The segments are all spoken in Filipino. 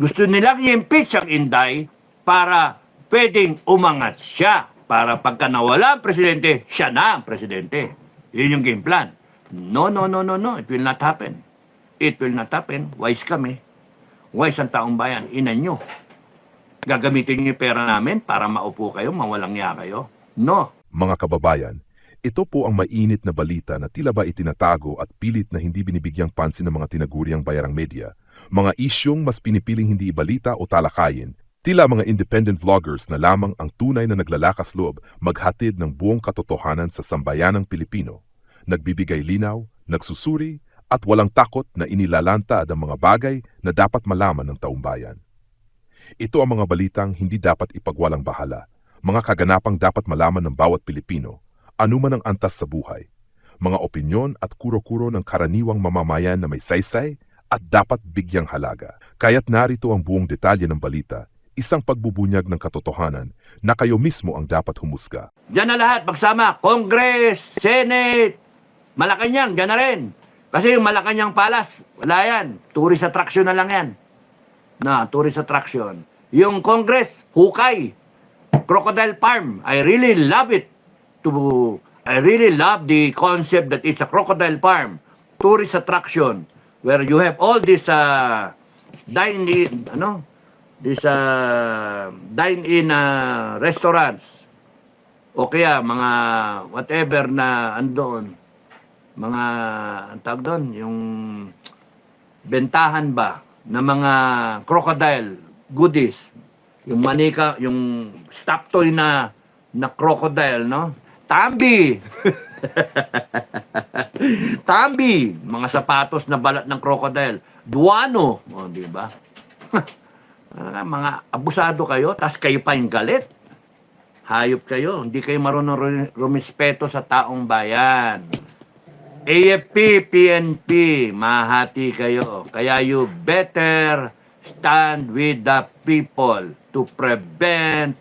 Gusto nilang i-impeach ang Inday para pwedeng umangat siya. Para pagka nawala ang presidente, siya na ang presidente. Yun yung game plan. No, no, no, no, no. It will not happen. It will not happen. Wise kami. Wise ang taong bayan. Ina nyo. Gagamitin niyo yung pera namin para maupo kayo, mawalang ya kayo? No. Mga kababayan, ito po ang mainit na balita na tila ba itinatago at pilit na hindi binibigyang pansin ng mga tinaguriang bayarang media. Mga isyong mas pinipiling hindi ibalita o talakayin. Tila mga independent vloggers na lamang ang tunay na naglalakas loob maghatid ng buong katotohanan sa sambayanang Pilipino. Nagbibigay linaw, nagsusuri, at walang takot na inilalantad ang mga bagay na dapat malaman ng taong bayan. Ito ang mga balitang hindi dapat ipagwalang bahala, mga kaganapang dapat malaman ng bawat Pilipino, anuman ang antas sa buhay, mga opinyon at kuro-kuro ng karaniwang mamamayan na may saysay at dapat bigyang halaga. Kaya't narito ang buong detalye ng balita, isang pagbubunyag ng katotohanan na kayo mismo ang dapat humusga. Diyan na lahat, magsama. Congress, Senate, Malacanang, diyan na rin. Kasi yung Malacanang Palace, wala yan. Tourist attraction na lang yan. Tourist attraction. Yung Congress, hukay. Crocodile Farm. I really love it. I really love the concept that it's a crocodile farm. Tourist attraction. Where you have all this dine-in, dine-in restaurants. O kaya mga whatever na andoon. Mga, ang tawag doon, yung bentahan ba na mga crocodile goodies. Yung manika, yung stop toy na crocodile, no? Tambi! Tambi! Mga sapatos na balat ng crocodile. Duano! O, di ba? Mga abusado kayo, tas kayo pa yung galit. Hayop kayo. Hindi kayo marunong rumispeto sa taong bayan. AFP, PNP, mahati kayo. Kaya you better stand with the people to prevent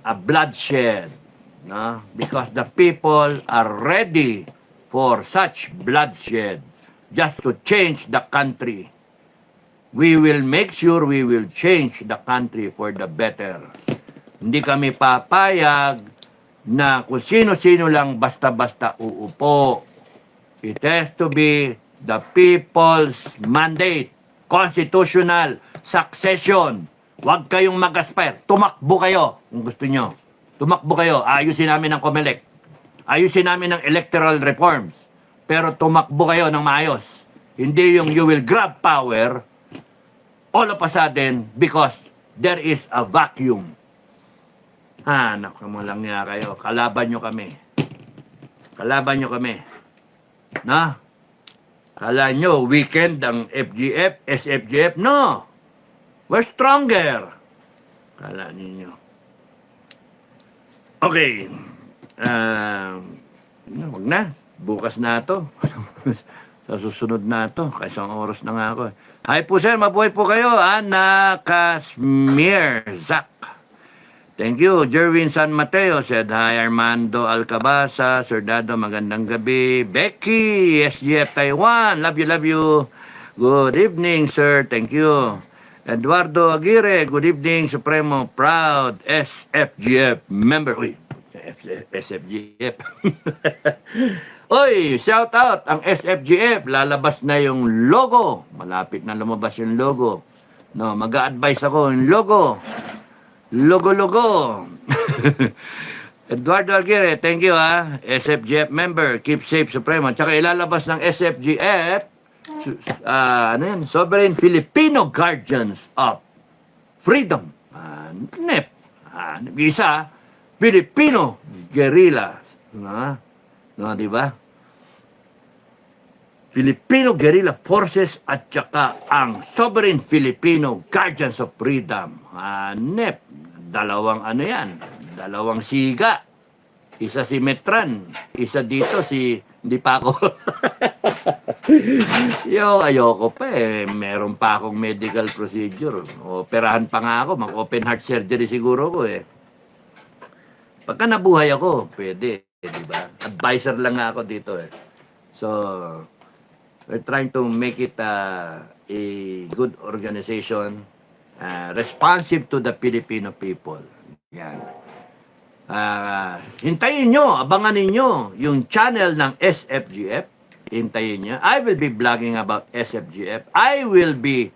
a bloodshed. No? Because the people are ready for such bloodshed just to change the country. We will make sure we will change the country for the better. Hindi kami papayag na kung sino-sino lang basta-basta uupo. It has to be the people's mandate, constitutional succession. Huwag kayong mag-aspire. Tumakbo kayo kung gusto nyo. Tumakbo kayo. Ayusin namin ang COMELEC. Ayusin namin ang electoral reforms. Pero tumakbo kayo ng maayos. Hindi yung you will grab power all of a sudden because there is a vacuum. Naku mo lang niya kayo. Kalaban nyo kami. Kalaban nyo kami. Na? Kala nyo, weekend ang FGF, SFGF? No! We're stronger. Kala ninyo. Okay. Wag na. Bukas na to. Sa susunod na to. Kasi isang oras na nga ako. Hi po sir, mabuhay po kayo. Ana Kasmir Zak. Thank you. Jerwin San Mateo said, hi Armando Alcabasa, Sir Dado, magandang gabi. Becky, SGF Taiwan, love you, love you. Good evening, sir. Thank you. Eduardo Aguirre, good evening, Supremo, proud SFGF member. Uy, SFGF. Uy, shout out ang SFGF. Lalabas na yung logo. Malapit na lumabas yung logo. No, mag-a-advise ako yung logo. Logo. Eduardo Aguirre, thank you SFGF member, keep safe Supremo. Tsaka ilalabas ng SFGF, Sovereign Filipino Guardians of Freedom. NEP. Isa, Filipino Guerrilla. No, di ba? Filipino Guerrilla Forces at tsaka ang Sovereign Filipino Guardians of Freedom. NEP. Dalawang dalawang siga. Isa si Metran, isa dito si, hindi pa ako. Ayoko pa meron pa akong medical procedure. Operahan pa nga ako, mag-open heart surgery siguro ko Pagka nabuhay ako, pwede, di ba? Advisor lang ako dito So, we're trying to make it a good organization, responsive to the Filipino people. Yan. Hintayin nyo, abangan ninyo yung channel ng SFGF. Hintayin nyo. I will be vlogging about SFGF. I will be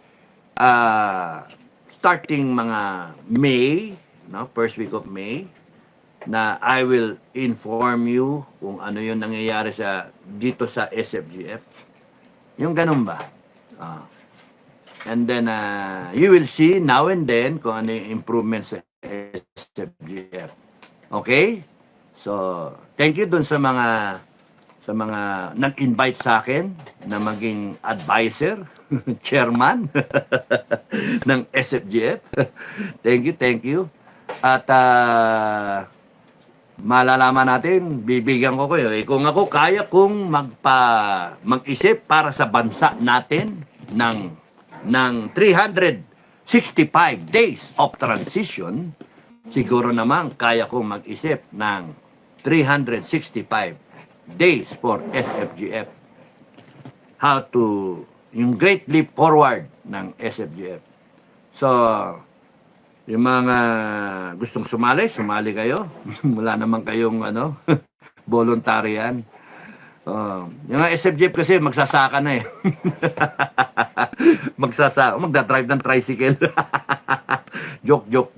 starting mga May, no, first week of May, na I will inform you kung ano yung nangyayari dito sa SFGF. Yung ganun ba? And then, you will see now and then kung ano yung improvements sa SFGF. Okay? So, thank you dun sa mga nag-invite sa akin na maging advisor, chairman ng SFGF. Thank you. At malalaman natin, bibigyan ko kayo. Kung ako kaya kong mag-isip para sa bansa natin ng 365 days of transition, siguro naman kaya kong mag-isip ng 365 days for SFGF. How to, yung great leap forward ng SFGF. So, yung mga gustong sumali kayo. Wala naman kayong voluntary yan. Yung SFGF kasi magsasaka na eh. Magdadrive ng tricycle. Joke.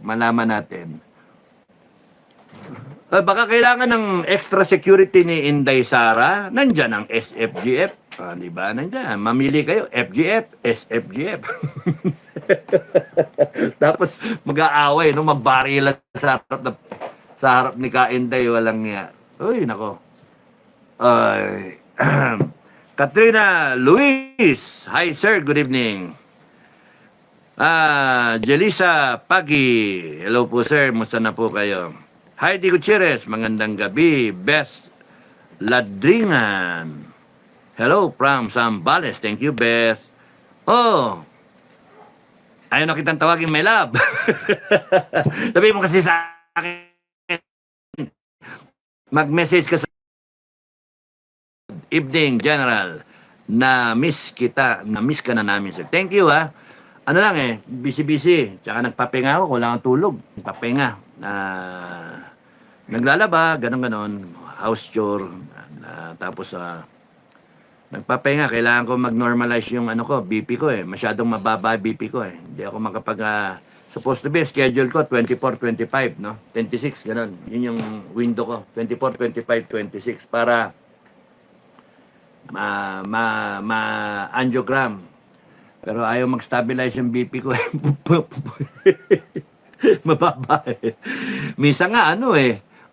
Malaman natin. Baka kailangan ng extra security ni Inday Sara. Nandyan ang SFGF. Di ba? Nandyan. Mamili kayo. FGF, SFGF. Tapos mag-aaway, no? Magbarilan sa harap ni Ka-Inday. Walang niya. Uy, nako. Katrina Luis. Hi, sir. Good evening. Jelisa Pagi. Hello po, sir. Musta na po kayo? Heidi Gutierrez, magandang gabi. Beth Ladringan. Hello from Zambales. Thank you, Beth. Oh, ayaw na kitang tawagin, my love. Sabi mo kasi sa akin, mag-message ka sa evening, General. Na-miss ka na namin, sir. Thank you, ha. Ano lang busy. Tsaka nagpapahinga ako, wala kang tulog. Nagpapahinga. Naglalaba, ganon, house chore, tapos nagpapahinga, kailangan ko mag-normalize yung BP ko masyadong mababa BP ko hindi ako supposed to be, schedule ko 24-25, no? 26, ganon, yun yung window ko, 24-25, 26, para angiogram, pero ayaw mag-stabilize yung BP ko mababa Minsan nga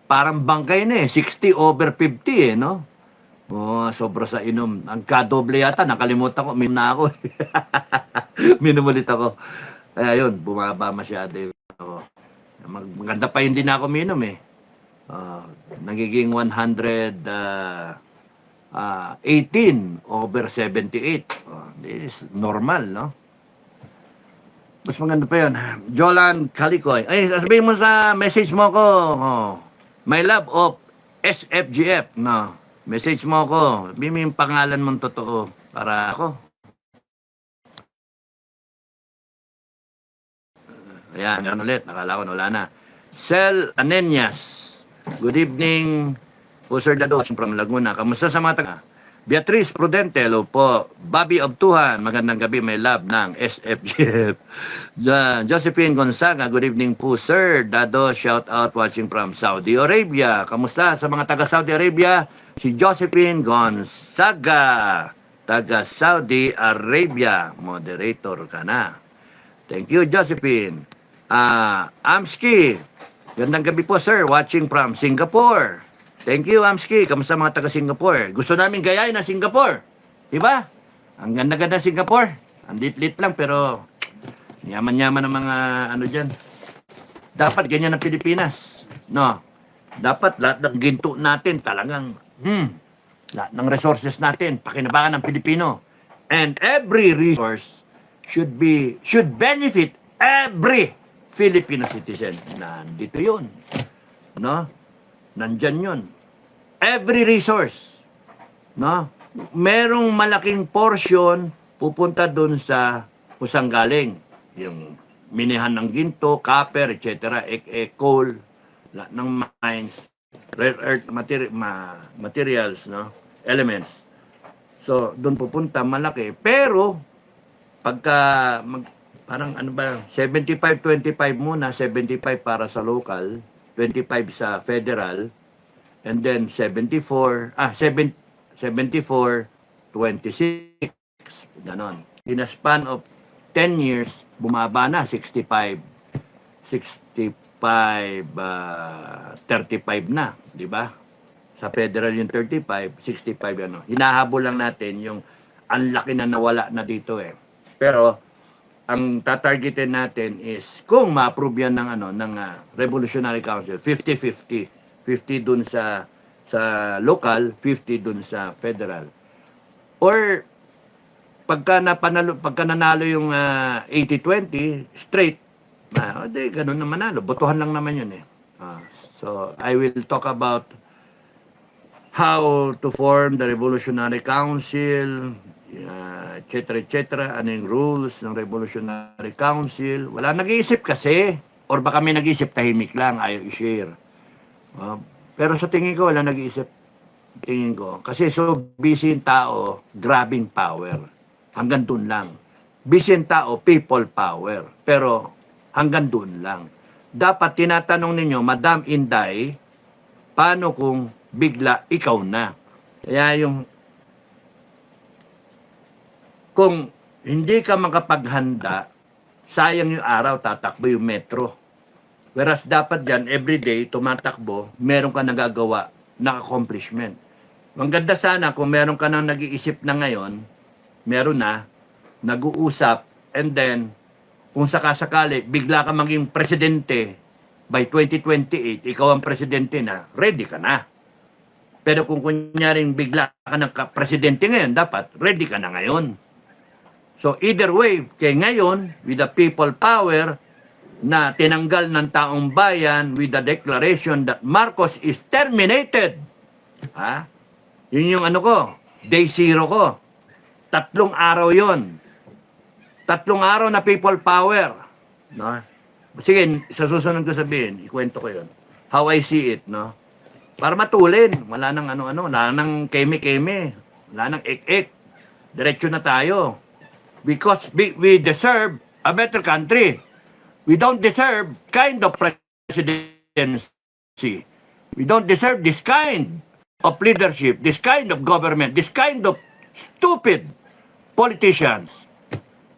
parang bangkay na 60/50 no? Sobra sa inom. Ang kadoble yata, nakalimutan ko, minum na ako. Minum ulit ako. Kaya yun, bumaba masyado ako. Maganda pa hindi na ako minum nagiging 18/78. This is normal, no? Mas maganda pa yun. Jolan Kalikoy. Ay, sabihin mo sa message mo ko, my love of SFGF, no? Message mo ko. Sabihin mo yung pangalan mong totoo para ako. Ayan, yan ulit. Nakala ko wala na. Sel Anenias. Good evening po, Sir Dado, from Laguna. Kamusta sa mga taga? Beatrice Prudente, hello po. Bobby Obtuhan, magandang gabi, may love ng SFGF. Josephine Gonzaga, good evening po, Sir Dado, shout out watching from Saudi Arabia. Kamusta sa mga taga Saudi Arabia? Si Josephine Gonzaga, taga Saudi Arabia. Moderator ka na. Thank you, Josephine. Amski, gandang gabi po, Sir, watching from Singapore. Thank you, Amski. Kamusta mga taga-Singapore? Gusto namin gayahin na Singapore. Diba? Ang ganda-ganda Singapore. Ang lit-lit lang, pero yaman-yaman ng mga dyan. Dapat ganyan ang Pilipinas. No? Dapat lahat ng ginto natin talagang, lahat ng resources natin, pakinabangan ng Pilipino. And every resource should benefit every Filipino citizen. Nandito yun. No? Nandyan yun. Every resource. No? merong malaking portion pupunta dun sa kung saan galing. Yung minihan ng ginto, copper, etc., coal, lahat ng mines, rare earth materials, no? Elements. So, doon pupunta malaki. Pero, pagka, parang ano ba, 75-25 muna, 75 para sa local, 25 sa federal, and then 74, 26, ganon. In a span of 10 years, bumaba na, 65, 35 na, di ba? Sa federal yung 35, 65 ano. Hinahabol lang natin yung ang laki na nawala na dito eh. Pero ang tatargetin natin is kung ma-approve yan ng ano ng Revolutionary Council, 50-50. 50 dun sa local, 50 dun sa federal. Or pagka nanalo yung 80-20 straight, di ganun na manalo. Botohan lang naman yun eh. So I will talk about how to form the Revolutionary Council, etc., ano yung rules ng Revolutionary Council. Wala nag-iisip kasi. Or baka may nag-iisip, tahimik lang, ayaw i-share. Pero sa tingin ko, wala nag-iisip. Tingin ko. Kasi so busy yung tao, grabbing power. Hanggang dun lang. Busy yung tao, people power. Pero hanggang dun lang. Dapat tinatanong ninyo, Madam Inday, paano kung bigla ikaw na? Kaya kung hindi ka makapaghanda, sayang yung araw, tatakbo yung metro. Whereas dapat dyan, everyday, tumatakbo, meron ka nagagawa na accomplishment. Ang ganda sana kung meron ka nang nag-iisip na ngayon, meron na, nag-uusap, and then, kung sakasakali, bigla ka maging presidente, by 2028, ikaw ang presidente na, ready ka na. Pero kung kunyaring bigla ka ng presidente ngayon, dapat ready ka na ngayon. So either way, kay ngayon, with the people power na tinanggal ng taong bayan with the declaration that Marcos is terminated. Yun yung ano ko, day zero ko. 3 araw yon. 3 araw na people power. No? Sige, sa susunod ko sabihin, ikwento ko yun. How I see it, no? Para matulin. Wala nang ano-ano. Wala nang keme-keme. Wala nang ek-ek. Diretso na tayo. Because we deserve a better country. We don't deserve kind of presidency. We don't deserve this kind of leadership, this kind of government, this kind of stupid politicians.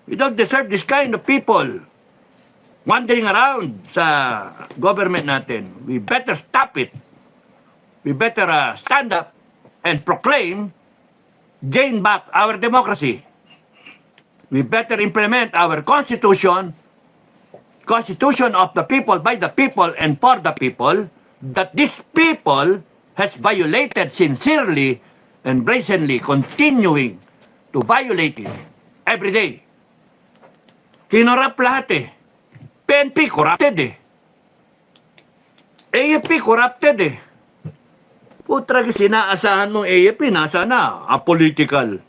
We don't deserve this kind of people wandering around sa government natin. We better stop it. We better stand up and proclaim, gain back our democracy. We better implement our constitution of the people, by the people, and for the people, that this people has violated sincerely and brazenly, continuing to violate it every day. Kinurap lahat eh. PNP corrupted eh. AFP corrupted eh. Putrag, sinaasahan mong AFP, nasa na? Apolitical.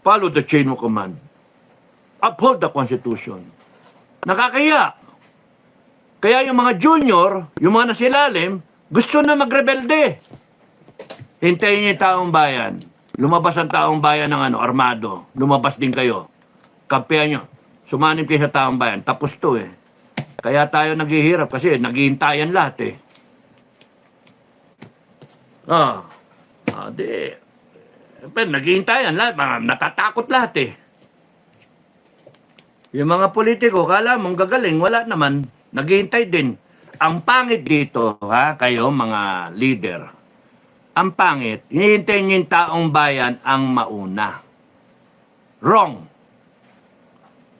Follow the chain of command. Uphold the Constitution. Nakakaya. Kaya yung mga junior, yung mga nasilalim, gusto na magrebelde. Hintayin niyo yung taong bayan. Lumabas ang taong bayan ng armado. Lumabas din kayo. Kampihan nyo. Sumanib kayo sa taong bayan. Tapos to eh. Kaya tayo naghihirap kasi naghihintayan lahat eh. Naghihintayan lahat. Natatakot lahat eh. Yung mga politiko, kala mong gagaling, wala naman. Naghihintay din. Ang pangit dito, kayo mga leader, ang pangit, hinihintay niyo yung taong bayan ang mauna. Wrong.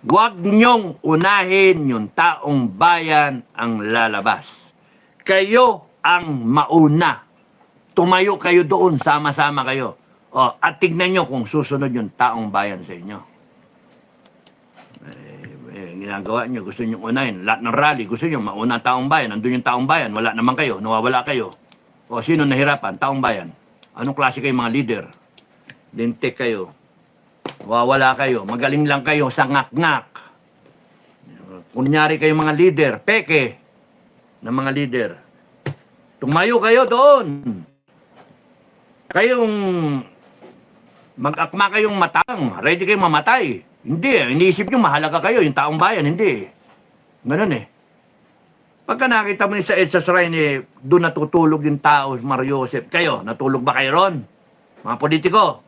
Huwag niyong unahin yung taong bayan ang lalabas. Kayo ang mauna. Tumayo kayo doon, sama-sama kayo. At tignan nyo kung susunod yung taong bayan sa inyo. Ginagawa nyo, gusto nyo unahin. Lahat ng rally, gusto nyo mauna taong bayan. Nandun yung taong bayan, wala naman kayo, nawawala kayo. O sino nahirapan? Taong bayan. Anong klase kayo mga leader? lintik kayo, wawala kayo, magaling lang kayo sa ngak-ngak. Kunyari kayo mga leader, peke na mga leader. Tumayo kayo doon. Kayong mag-akma kayong matang, ready kayong mamatay. Hindi, iniisip nyo mahalaga kayo, yung taong bayan, hindi. Ganun eh. Pagka nakita mo yung sa EDSA Shrine, doon natutulog yung tao, Mario Joseph. Kayo, natulog ba kayo ron? Mga politiko.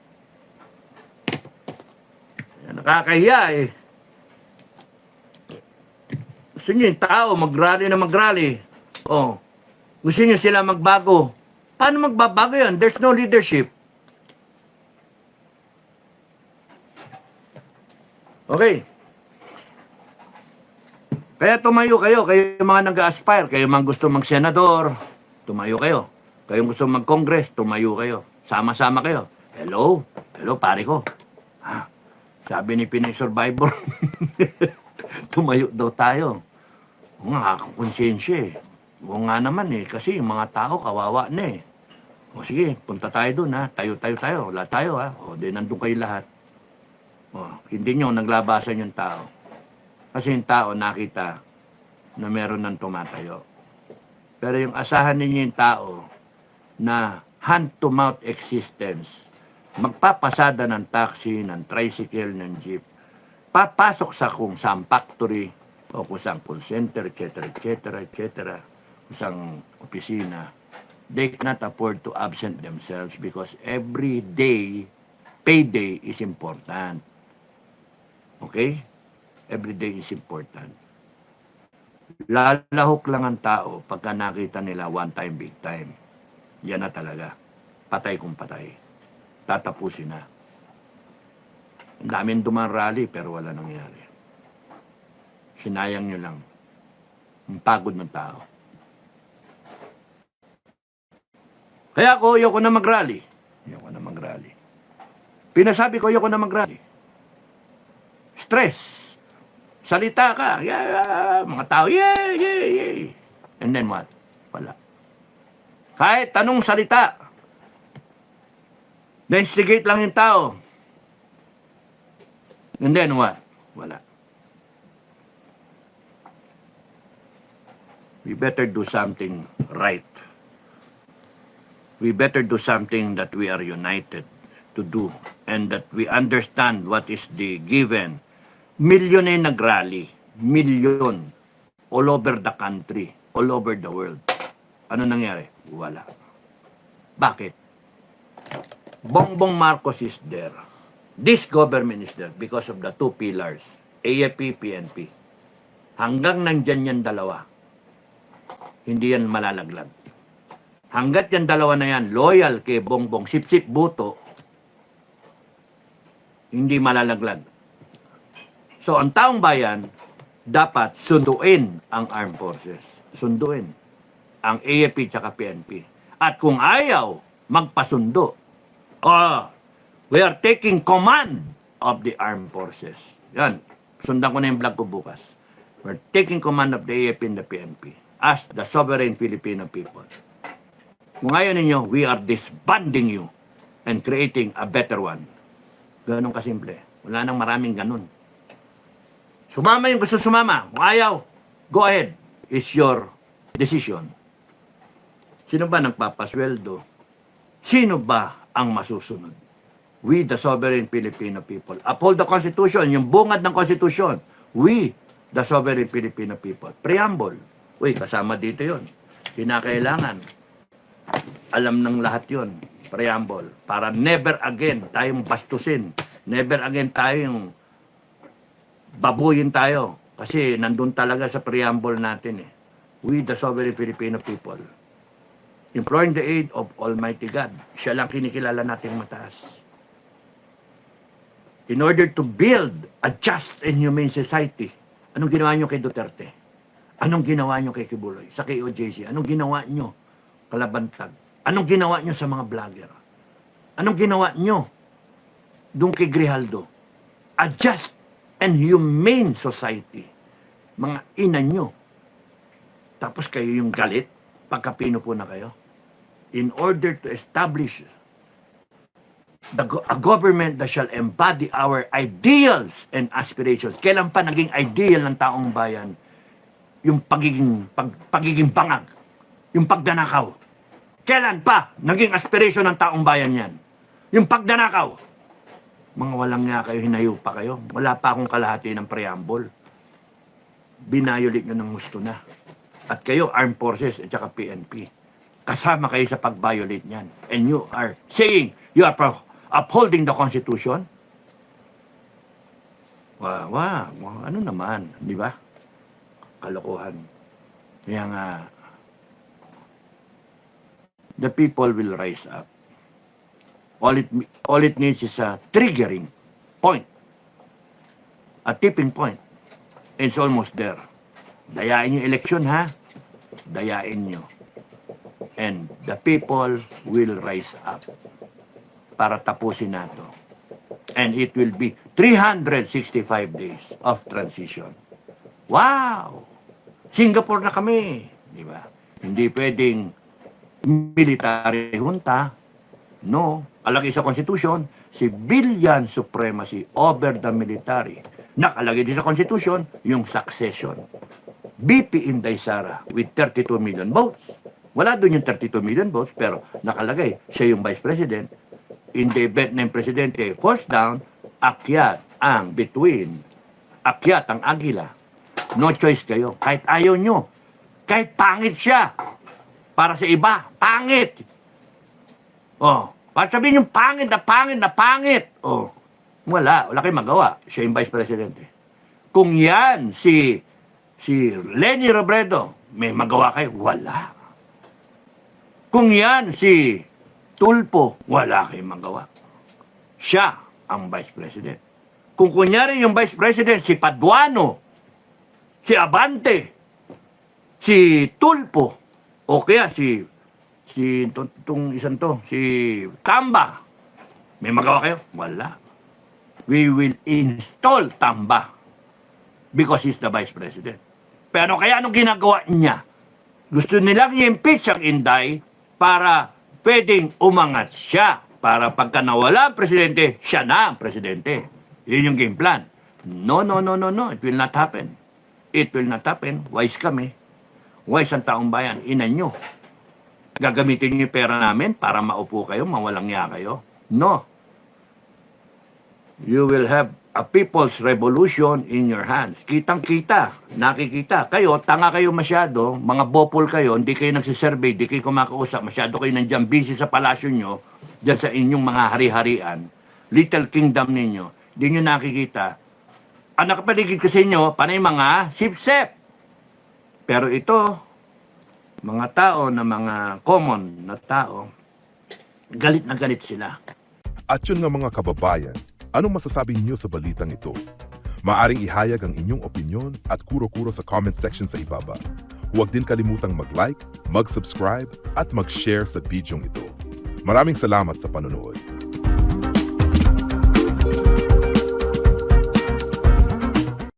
Nakakahiya eh. Gusto nyo yung tao, mag-rally na mag-rally. Oh. Gusto nyo sila magbago. Paano magbabago yan? There's no leadership. Okay. Kaya tumayo kayo mga nag-aspire, kayo mga gusto mag-senador, tumayo kayo. Kayo gusto mag-congress, tumayo kayo. Sama-sama kayo. Hello? Hello, pare ko. Ha? Sabi ni Pinoy Survivor, tumayo daw tayo. O nga, konsensya eh. O nga naman eh, kasi yung mga tao kawawa na eh. O sige, punta tayo doon ha. Tayo. Wala tayo ha. O di nandun kayo lahat. O, hindi nyo naglabasan yung tao. Kasi yung tao nakita na meron ng tumatayo. Pero yung asahan ninyo yung tao na hand-to-mouth existence, magpapasada ng taxi, ng tricycle, ng jeep, papasok sa kung saan factory o kung saan call center, etc., kung saan opisina, they cannot afford to absent themselves because every day, payday is important. Okay? Every day is important. Lalahok lang ang tao pagka nakita nila one time, big time. Yan na talaga. Patay kung patay. Tatapusin na. Ang daming dumang rally pero wala nangyari. Sinayang nyo lang. Ang pagod ng tao. Kaya ako, ayoko na mag-rally. Pinasabi ko, ayoko na mag-rally. Stress. Salita ka, mga tao, yay. And then what? Wala. Kahit anong salita, na-instigate lang yung tao. And then what? Wala. We better do something right. We better do something that we are united to do and that we understand what is the given. Milyon ay nag-rally. Milyon. All over the country. All over the world. Ano nangyari? Wala. Bakit? Bongbong Marcos is there. This government is there because of the two pillars. AFP, PNP. Hanggang nandyan yan dalawa. Hindi yan malalaglag. Hanggat yan dalawa na yan, loyal kay Bongbong, sip-sip buto, hindi malalaglag. So, ang taong bayan, dapat sunduin ang armed forces. Sunduin ang AFP tsaka PNP. At kung ayaw, magpasundo. We are taking command of the armed forces. Yan. Sundan ko na yung vlog ko bukas. We're taking command of the AFP and the PNP as the sovereign Filipino people. Kung ayaw ninyo, we are disbanding you and creating a better one. Ganun kasimple. Wala nang maraming ganun. Sumama yung gusto sumama. Kung ayaw, go ahead. It's your decision. Sino ba nagpapasweldo? Sino ba ang masusunod? We, the sovereign Filipino people. Uphold the Constitution, yung bungad ng Constitution. We, the sovereign Filipino people. Preamble. Uy, kasama dito yon. Kinakailangan. Alam ng lahat yon. Preamble. Para never again tayong bastusin. Never again tayong babuyin tayo. Kasi nandun talaga sa preamble natin eh. We, the sovereign Filipino people, imploring the aid of Almighty God. Siya lang kinikilala natin mataas. In order to build a just and humane society. Anong ginawa nyo kay Duterte? Anong ginawa nyo kay Kibuloy? Sa KOJC? Anong ginawa nyo? Kalabantag. Anong ginawa nyo sa mga vlogger? Anong ginawa nyo doon kay Grijaldo? A just and humane society. Mga ina nyo. Tapos kayo yung galit pagka pinupo na kayo. In order to establish A government that shall embody our ideals and aspirations. Kailan pa naging ideal ng taong bayan yung pagiging bangag, yung pagdanakaw? Kailan pa naging aspiration ng taong bayan yan? Yung pagdanakaw. Mga walang nga kayo, hinayo pa kayo. Wala pa akong kalahati ng preamble. Binayolit nyo ng gusto na. At kayo, Armed Forces at saka PNP. Kasama kayo sa pag-violate niyan. And you are saying you are upholding the Constitution? Ano naman, di ba? Kalokohan. Kaya nga, the people will rise up. All it needs is a triggering point. A tipping point. It's almost there. Dayain yung eleksyon, ha? Dayain nyo. And the people will rise up para tapusin nato. And it will be 365 days of transition. Wow! Singapore na kami. Di ba? Hindi pwedeng military junta. No. Kalagay sa Constitution, civilian supremacy over the military. Nakalagay din sa Constitution, yung succession. BP Inday Sara with 32 million votes. Wala doon yung 32 million votes, pero nakalagay, siya yung Vice President. In the event na yung Presidente falls down, akyat ang bituin. Akyat ang agila. No choice kayo. Kahit ayaw nyo. Kahit pangit siya. Para sa iba, pangit. Oh, para sabihin yung pangit na pangit na pangit. Oh, wala kayong magawa. Siya yung Vice Presidente. Kung yan, si Leni Robredo, may magawa kayo? Wala. Kung yan, si Tulfo, wala kayong magawa. Siya ang Vice President. Kung kunyari yung Vice President, si Paduano, si Abante, si Tulfo, o kaya si Tamba, may magawa kayo? Wala. We will install Tamba because he's the Vice President. Pero kaya anong ginagawa niya? Gusto nilang i-impeach ang Inday para pwedeng umangat siya. Para pagka nawala ang presidente, siya na ang presidente. Yun yung game plan. No. It will not happen. It will not happen. Wise kami. Wise ang taong bayan. Ina nyo. Gagamitin niyo yung pera namin para maupo kayo, mawalang niya kayo? No. You will have a people's revolution in your hands. Kitang-kita, nakikita. Kayo, tanga kayo masyado, mga bopol kayo, hindi kayo nagsisurvey, hindi kayo kumakausap, masyado kayo nandiyan busy sa palasyo nyo, dyan sa inyong mga hari-harian, little kingdom ninyo, hindi nyo nakikita. Ang nakapaligid kasi nyo, panay mga sip-sip. Pero ito, mga tao na mga common na tao, galit na galit sila. At yun nga mga kababayan, anong masasabi niyo sa balitang ito? Maaring ihayag ang inyong opinyon at kuro-kuro sa comment section sa ibaba. Huwag din kalimutang mag-like, mag-subscribe at mag-share sa bidyong ito. Maraming salamat sa panonood.